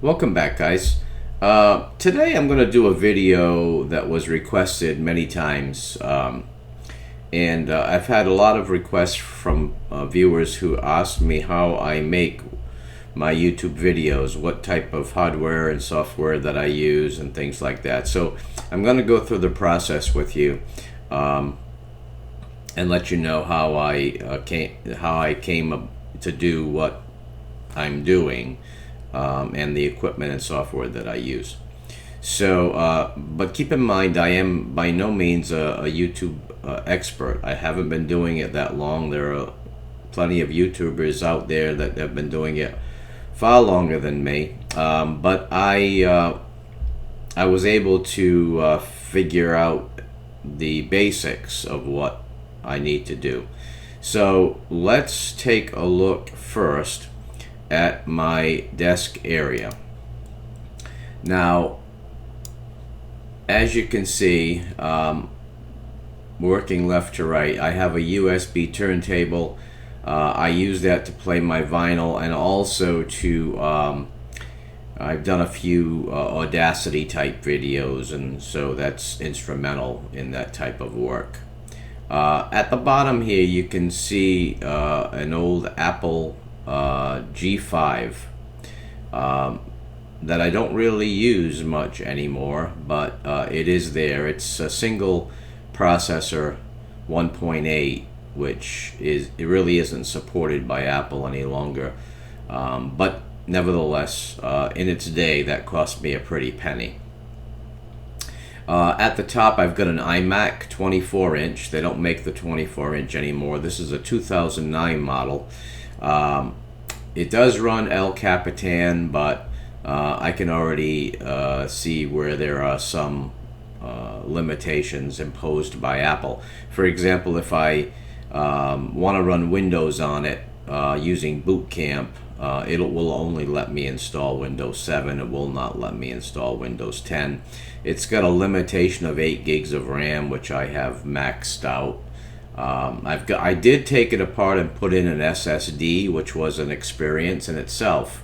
Welcome back, guys. Today I'm going to do a video that was requested many times, and I've had a lot of requests from viewers who ask me how I make my YouTube videos, what type of hardware and software that I use, and things like that. So I'm going to go through the process with you and let you know how I came to do what I'm doing. And the equipment and software that I use. So, but keep in mind, I am by no means a YouTube expert. I haven't been doing it that long. There are plenty of YouTubers out there that have been doing it far longer than me. But I was able to figure out the basics of what I need to do. So let's take a look first at my desk area. Now, as you can see, working left to right, I have a USB turntable. I use that to play my vinyl, and also to I've done a few Audacity type videos, and so that's instrumental in that type of work. At the bottom here you can see an old Apple G5 that I don't really use much anymore, but it is there. It's a single processor 1.8, which it really isn't supported by Apple any longer, but nevertheless, in its day that cost me a pretty penny. At the top I've got an iMac 24-inch. They don't make the 24-inch anymore. This is a 2009 model. It does run El Capitan, but I can already see where there are some limitations imposed by Apple. For example, if I want to run Windows on it using Boot Camp, it will only let me install Windows 7. It will not let me install Windows 10. It's got a limitation of 8 gigs of RAM, which I have maxed out. I did take it apart and put in an SSD, which was an experience in itself.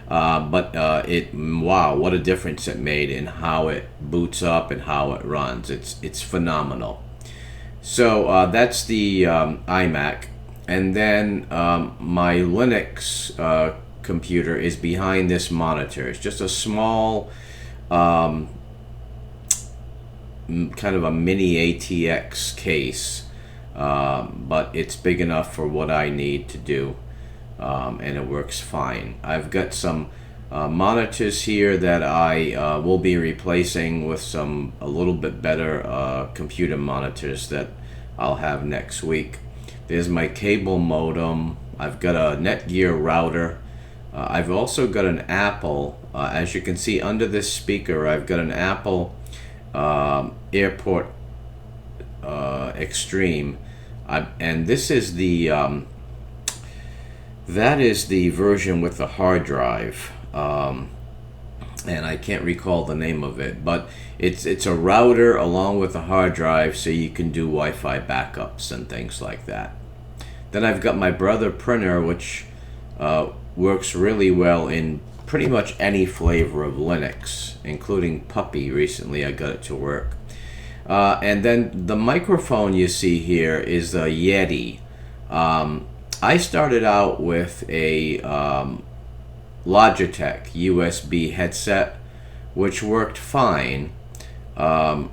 Wow, what a difference it made in how it boots up and how it runs. It's phenomenal. So that's the iMac, and then my Linux computer is behind this monitor. It's just a small kind of a mini ATX case. But it's big enough for what I need to do, and it works fine. I've got some monitors here that I will be replacing with some a little bit better computer monitors that I'll have next week. There's my cable modem. I've got a Netgear router. I've also got an Apple, as you can see under this speaker, I've got an Apple Airport Extreme, and this is the that is the version with the hard drive, and I can't recall the name of it, but it's a router along with a hard drive, so you can do Wi-Fi backups and things like that. Then I've got my Brother printer, which works really well in pretty much any flavor of Linux, including Puppy. Recently I got it to work. And then the microphone you see here is a Yeti. I started out with a Logitech USB headset, which worked fine, but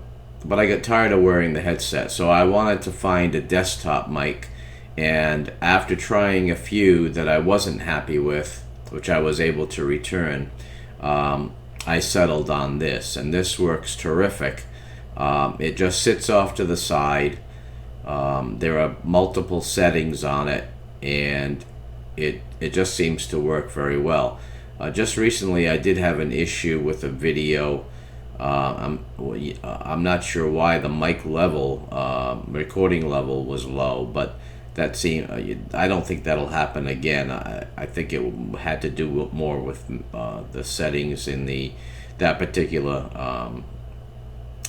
I got tired of wearing the headset, so I wanted to find a desktop mic, and after trying a few that I wasn't happy with, which I was able to return, I settled on this, and this works terrific. It just sits off to the side. There are multiple settings on it, and it just seems to work very well. Just recently I did have an issue with a video. I'm not sure why the mic level, recording level was low, but that seemed, I don't think that'll happen again. I think it had to do more with the settings in that particular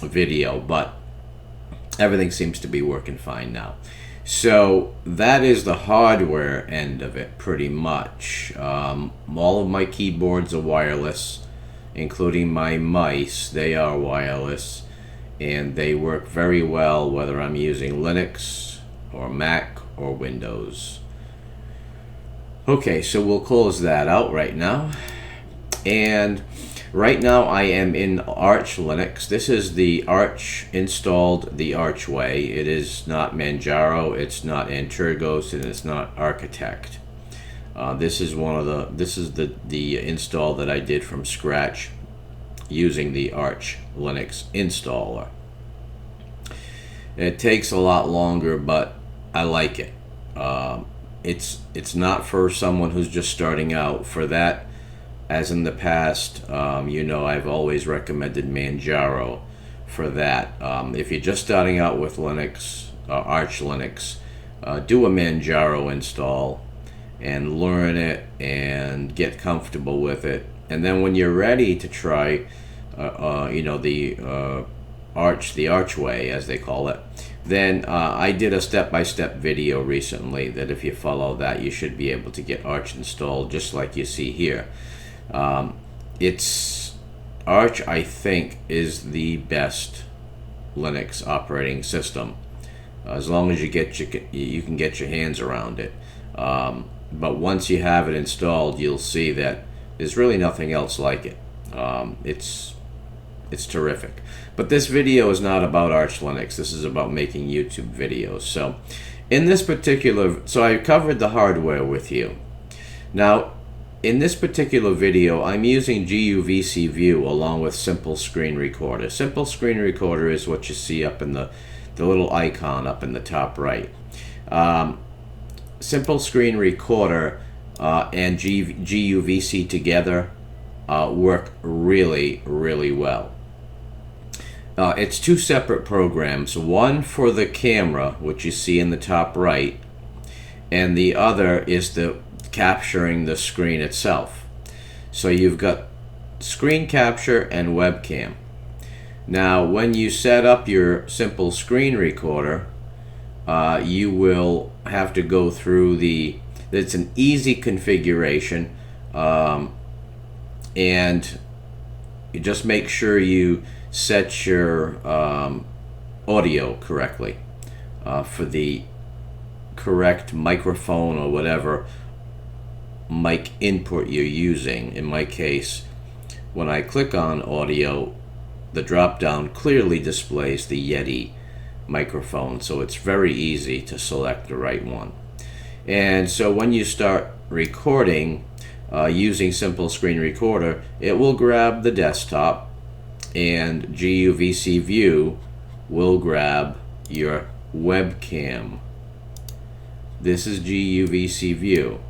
video, but everything seems to be working fine now. So that is the hardware end of it, pretty much. All of my keyboards are wireless, including my mice. They are wireless, and they work very well whether I'm using Linux or Mac or Windows. Okay, so we'll close that out right now. And right now I am in Arch Linux. This is the Arch installed the Arch way. It is not Manjaro, it's not Antergos, and it's not Architect. This is the install that I did from scratch using the Arch Linux installer. It takes a lot longer, but I like it. It's not for someone who's just starting out. For that, as in the past, I've always recommended Manjaro for that. If you're just starting out with Linux, Arch Linux, do a Manjaro install and learn it and get comfortable with it. And then when you're ready to try, the Arch way, as they call it, then I did a step-by-step video recently that if you follow that, you should be able to get Arch installed just like you see here. Arch, I think, is the best Linux operating system, as long as you can get your hands around it. But once you have it installed, you'll see that there's really nothing else like it. It's terrific. But this video is not about Arch Linux. This is about making YouTube videos. So I covered the hardware with you. Now, in this particular video, I'm using GUVC View along with Simple Screen Recorder. Simple Screen Recorder is what you see up in the little icon up in the top right. Simple Screen Recorder and GUVC together work really, really well. It's two separate programs, one for the camera, which you see in the top right, and the other is the capturing the screen itself. So you've got screen capture and webcam. Now, when you set up your Simple Screen Recorder, you will have to go through it's an easy configuration, and you just make sure you set your audio correctly for the correct microphone or whatever mic input you're using. In my case, when I click on audio, the drop down clearly displays the Yeti microphone, so it's very easy to select the right one. And so when you start recording using Simple Screen Recorder, it will grab the desktop, and GUVC View will grab your webcam. This is GUVC View.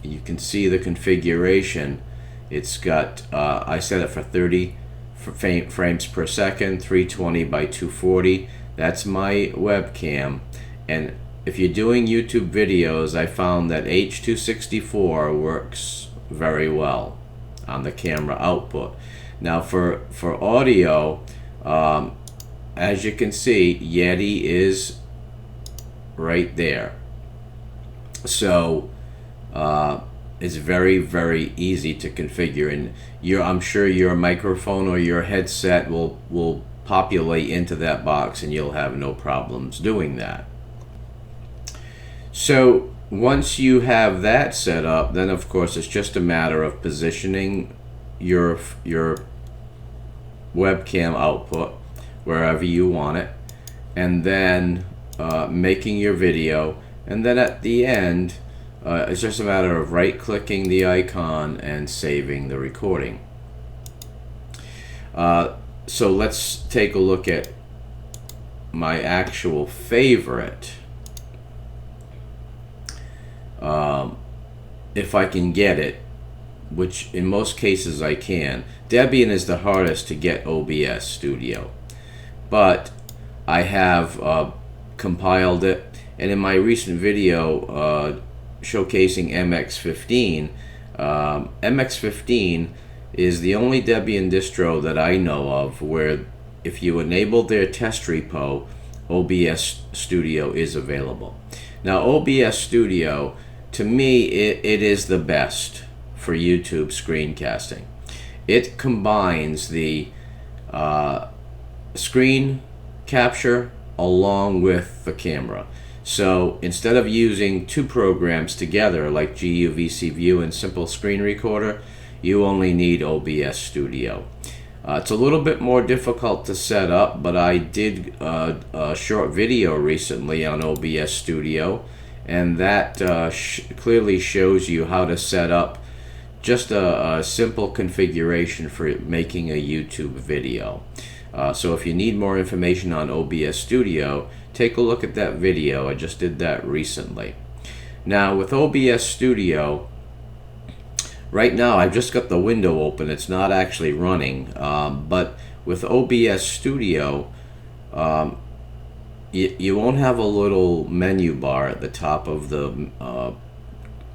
You can see the configuration. It's got, I set it for 30 frames per second, 320 by 240. That's my webcam. And if you're doing YouTube videos, I found that H.264 works very well on the camera output. Now for audio, as you can see, Yeti is right there. So it's very, very easy to configure, and I'm sure your microphone or your headset will populate into that box, and you'll have no problems doing that. So once you have that set up, then of course it's just a matter of positioning your webcam output wherever you want it, and then making your video, and then at the end it's just a matter of right-clicking the icon and saving the recording. So let's take a look at my actual favorite. If I can get it, which in most cases I can. Debian is the hardest to get OBS-Studio, but I have compiled it, and in my recent video showcasing MX15, MX15 is the only Debian distro that I know of where if you enable their test repo, OBS Studio is available. Now, OBS Studio, to me, it is the best for YouTube screencasting. It combines the screen capture along with the camera. So instead of using two programs together like GUVC View and Simple Screen Recorder, you only need OBS Studio. It's a little bit more difficult to set up, but I did a short video recently on OBS Studio, and that clearly shows you how to set up just a simple configuration for making a YouTube video. So if you need more information on OBS Studio, take a look at that video. I just did that recently. Now with OBS Studio, right now I've just got the window open. It's not actually running, but with OBS Studio, you won't have a little menu bar at the top of the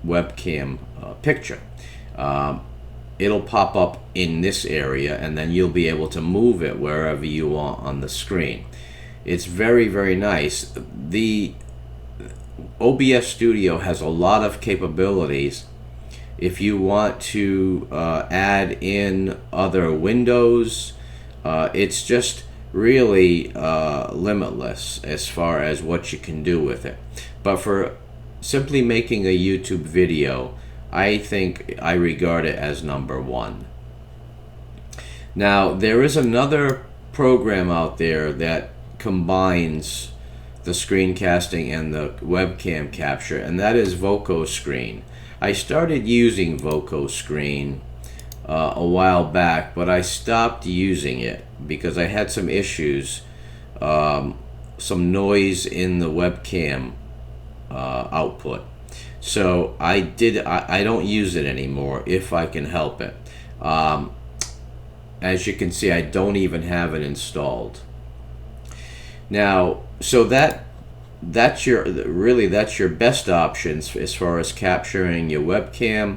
webcam picture. It'll pop up in this area, and then you'll be able to move it wherever you want on the screen. It's very, very nice. The OBS Studio has a lot of capabilities. If you want to add in other windows, it's just really limitless as far as what you can do with it. But for simply making a YouTube video, I think I regard it as number one. Now, there is another program out there that combines the screencasting and the webcam capture, and that is VocoScreen. I started using VocoScreen a while back, but I stopped using it because I had some issues, some noise in the webcam output. So I don't use it anymore if I can help it. As you can see, I don't even have it installed. Now, so that's your best options as far as capturing your webcam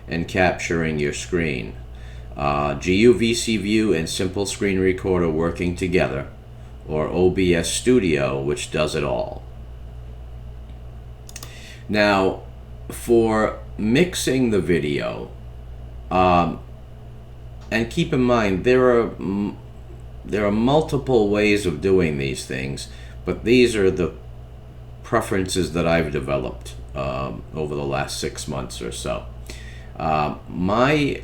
and capturing your screen. GUVC View and Simple Screen Recorder working together, or OBS Studio, which does it all. Now, for mixing the video, and keep in mind there are multiple ways of doing these things, but these are the preferences that I've developed over the last 6 months or so. My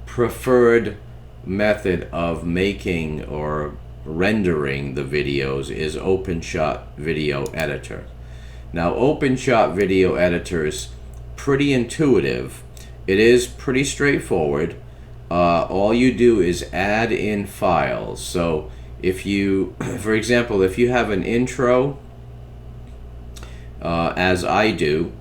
preferred method of making or rendering the videos is OpenShot Video Editor. Now, OpenShot Video Editor is pretty intuitive. It is pretty straightforward. All you do is add in files. So if you, for example, if you have an intro, as I do,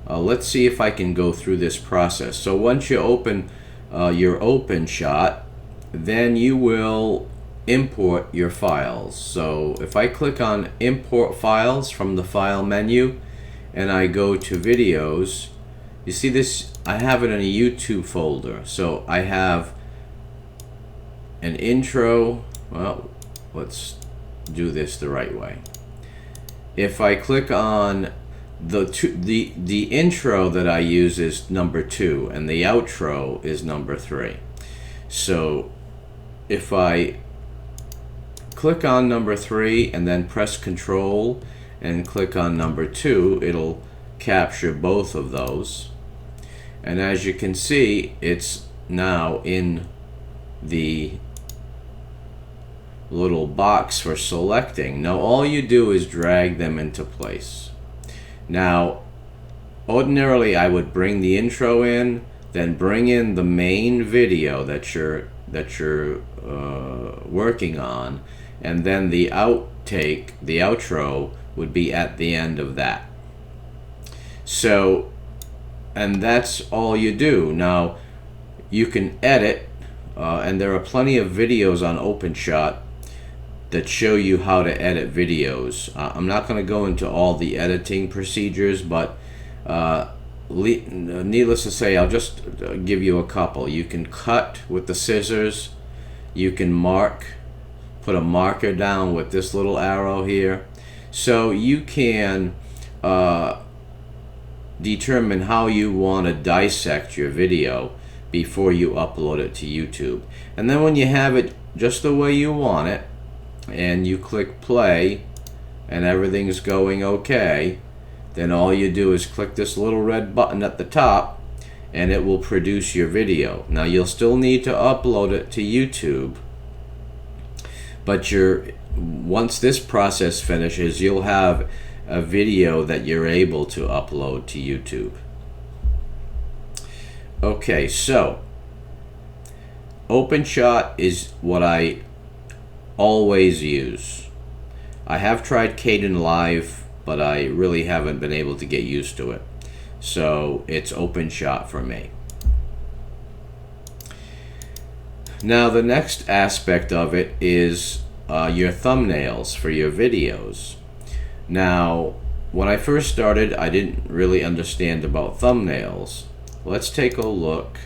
let's see if I can go through this process. So once you open your OpenShot, then you will import your files. So if I click on import files from the file menu and I go to videos, you see this, I have it in a YouTube folder. So I have an intro. Well, let's do this the right way. If I click on the intro that I use is number 2 and the outro is number 3. So if I click on number 3 and then press Control and click on number 2, it'll capture both of those. And as you can see, it's now in the little box for selecting. Now all you do is drag them into place. Now ordinarily I would bring the intro in, then bring in the main video that you're working on, and then the outtake, the outro, would be at the end of that. So, and that's all you do. Now you can edit, and there are plenty of videos on OpenShot that show you how to edit videos. I'm not going to go into all the editing procedures, but needless to say, I'll just give you a couple. You can cut with the scissors, you can mark put a marker down with this little arrow here, so you can determine how you want to dissect your video before you upload it to YouTube. And then when you have it just the way you want it, and you click play and everything's going okay, then all you do is click this little red button at the top and it will produce your video. Now you'll still need to upload it to YouTube, but once this process finishes, you'll have a video that you're able to upload to YouTube. Okay, so OpenShot is what I always use. I have tried Kdenlive, but I really haven't been able to get used to it. So it's OpenShot for me. Now the next aspect of it is your thumbnails for your videos. Now, when I first started, I didn't really understand about thumbnails. Let's take a look.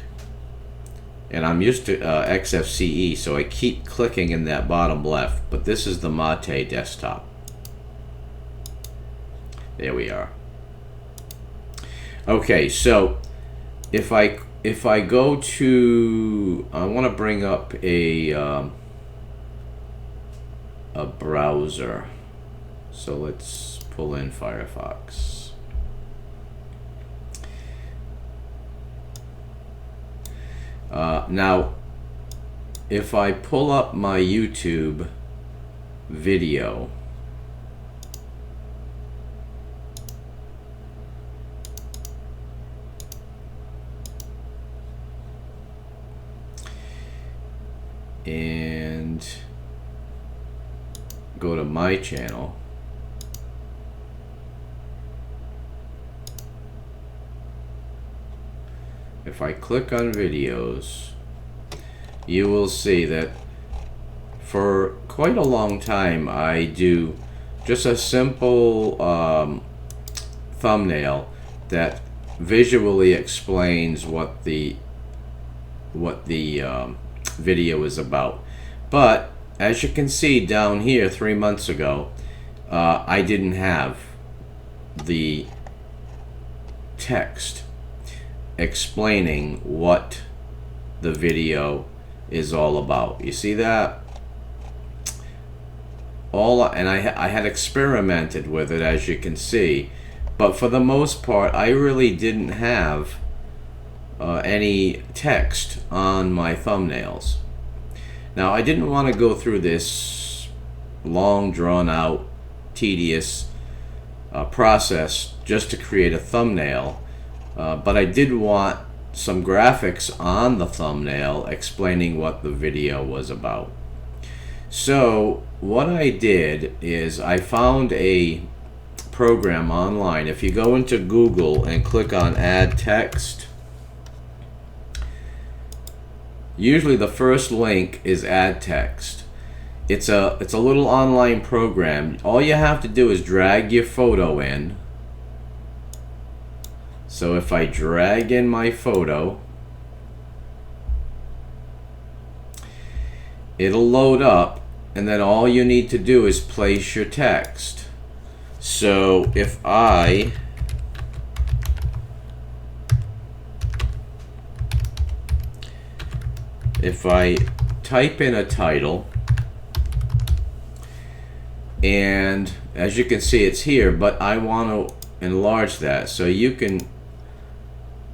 And I'm used to XFCE, so I keep clicking in that bottom left, but this is the Mate desktop. There we are. Okay, so if I go to, I want to bring up a browser. So let's pull in Firefox. Now, if I pull up my YouTube video, and go to my channel, if I click on videos, you will see that for quite a long time I do just a simple thumbnail that visually explains what the video is about. But as you can see down here, 3 months ago, I didn't have the text explaining what the video is all about. You see that? And I had experimented with it, as you can see, but for the most part I really didn't have any text on my thumbnails. Now, I didn't want to go through this long, drawn out, tedious process just to create a thumbnail, but I did want some graphics on the thumbnail explaining what the video was about. So what I did is I found a program online. If you go into Google and click on add text, usually the first link is add text. It's a little online program. All you have to do is drag your photo in. So if I drag in my photo, it'll load up, and then all you need to do is place your text. So if I type in a title, and as you can see it's here, but I want to enlarge that, so you can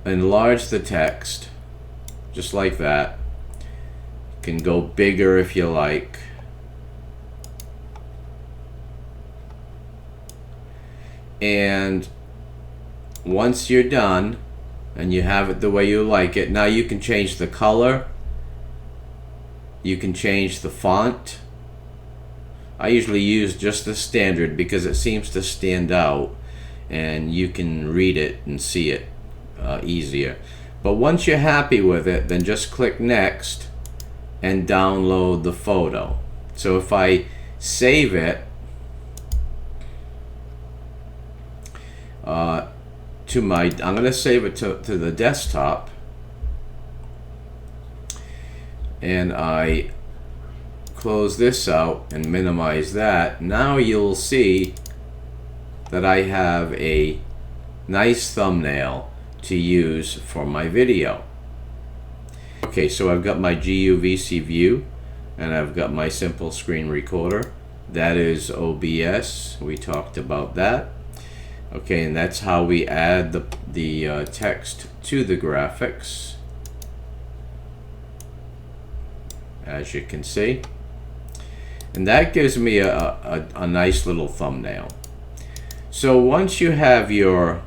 enlarge the text just like that. You can go bigger if you like. And once you're done and you have it the way you like it, now you can change the color, you can change the font. I usually use just the standard because it seems to stand out and you can read it and see it easier. But once you're happy with it, then just click next and download the photo. So if I save it I'm going to save it to the desktop, and I close this out and minimize that, now you'll see that I have a nice thumbnail to use for my video. Okay, so I've got my GUVC view and I've got my simple screen recorder. That is OBS. We talked about that. Okay, and that's how we add the text to the graphics, as you can see. And that gives me a nice little thumbnail. So once you have your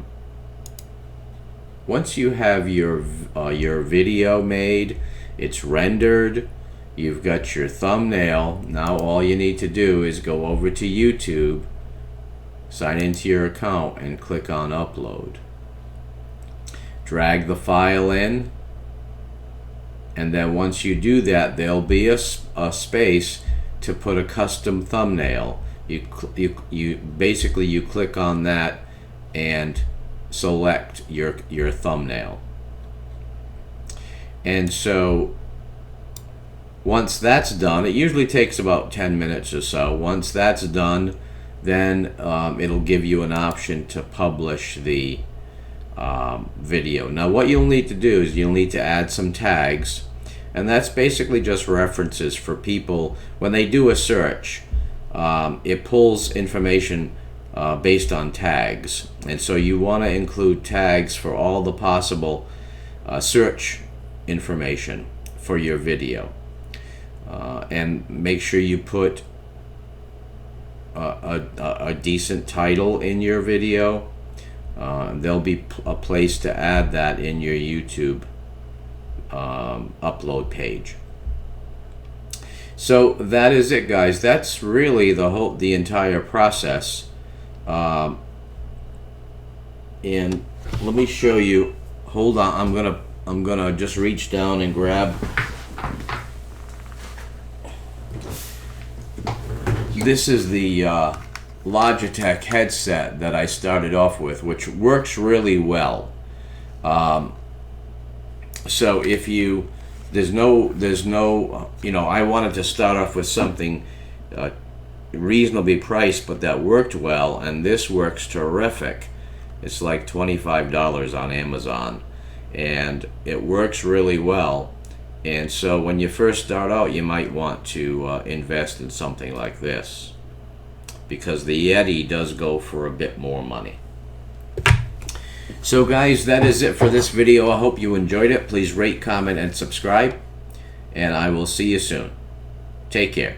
video made, it's rendered, you've got your thumbnail. Now all you need to do is go over to YouTube, sign into your account, and click on upload. Drag the file in, and then once you do that, there'll be a space to put a custom thumbnail. You basically click on that and select your thumbnail. And so once that's done, it usually takes about 10 minutes or so. Once that's done, then it'll give you an option to publish the video. Now what you'll need to do is you'll need to add some tags, and that's basically just references for people when they do a search. It pulls information based on tags, and so you want to include tags for all the possible search information for your video, and make sure you put a decent title in your video. There'll be a place to add that in your YouTube upload page. So that is it, guys. That's really the entire process. And let me show you. Hold on, I'm gonna just reach down and grab. This is the Logitech headset that I started off with, which works really well. So if there's no, I wanted to start off with something reasonably priced, but that worked well, and this works terrific. It's like $25 on Amazon, and it works really well. And so when you first start out, you might want to invest in something like this, because the Yeti does go for a bit more money. So guys, that is it for this video. I hope you enjoyed it. Please rate, comment, and subscribe, and I will see you soon. Take care.